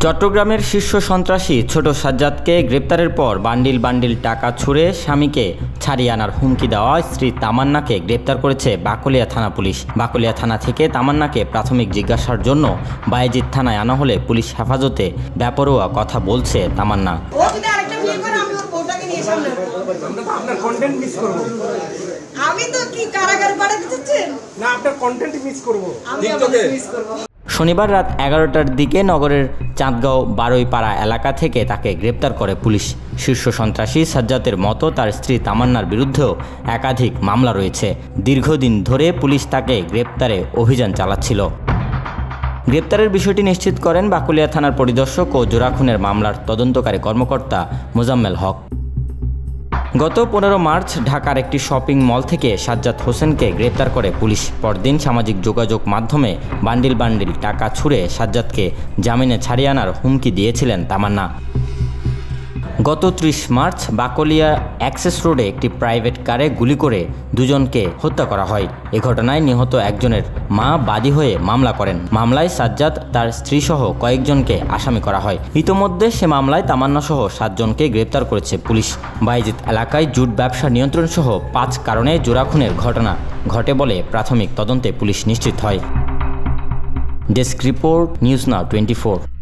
চট্টগ্রামের শীর্ষ সন্ত্রাসী ছোট সাজ্জাদকে গ্রেপ্তারের পর বান্ডিল বান্ডিল টাকা ছুঁড়ে স্বামীকে ছাড়িয়ে আনার হুমকি দেওয়া স্ত্রী তামান্নাকে গ্রেপ্তার করেছে বাকলিয়া থানা পুলিশ। বাকলিয়া থানা থেকে তামান্নাকে প্রাথমিক জিজ্ঞাসার জন্য বায়েজিদ থানায় আনা হলে পুলিশ হেফাজতে বেপরোয়া কথা বলছে তামান্না। শনিবার রাত 11টার দিকে নগরের চাঁদগাঁও বারৈপাড়া এলাকা থেকে তাকে গ্রেপ্তার করে পুলিশ। শীর্ষ সন্ত্রাসী সাজ্জাদের মতো তার স্ত্রী তামান্নার বিরুদ্ধেও একাধিক মামলা রয়েছে। দীর্ঘদিন ধরে পুলিশ তাকে গ্রেপ্তারে অভিযান চালাচ্ছিল। গ্রেপ্তারের বিষয়টি নিশ্চিত করেন বাকলিয়া থানার পরিদর্শক ও জোড়া খুনের মামলার তদন্তকারী কর্মকর্তা মোজাম্মেল হক। গত 15 মার্চ ঢাকার একটি শপিং মল থেকে সাজ্জাদ হোসেনকে গ্রেপ্তার করে পুলিশ। পরদিন সামাজিক যোগাযোগ মাধ্যমে বান্ডিল বান্ডিল টাকা ছুঁড়ে সাজ্জাদকে জামিনে ছাড়িয়ে আনার হুমকি দিয়েছিলেন তামান্না। গত 30 মার্চ বাকলিয়া অ্যাক্সেস রোডে একটি প্রাইভেট কারে গুলি করে দুজনকে হত্যা করা হয়। এ ঘটনায় নিহত একজনের মা বাদী হয়ে মামলা করেন। মামলায় সাজ্জাদ, তার স্ত্রীসহ কয়েকজনকে আসামি করা হয়। ইতোমধ্যে সে মামলায় তামান্নাসহ 7 জনকে গ্রেপ্তার করেছে পুলিশ। বায়েজিদ এলাকায় জুট ব্যবসা নিয়ন্ত্রণসহ 5 কারণে জোড়া খুনের ঘটনা ঘটে বলে প্রাথমিক তদন্তে পুলিশ নিশ্চিত হয়। Desk report, news now 24।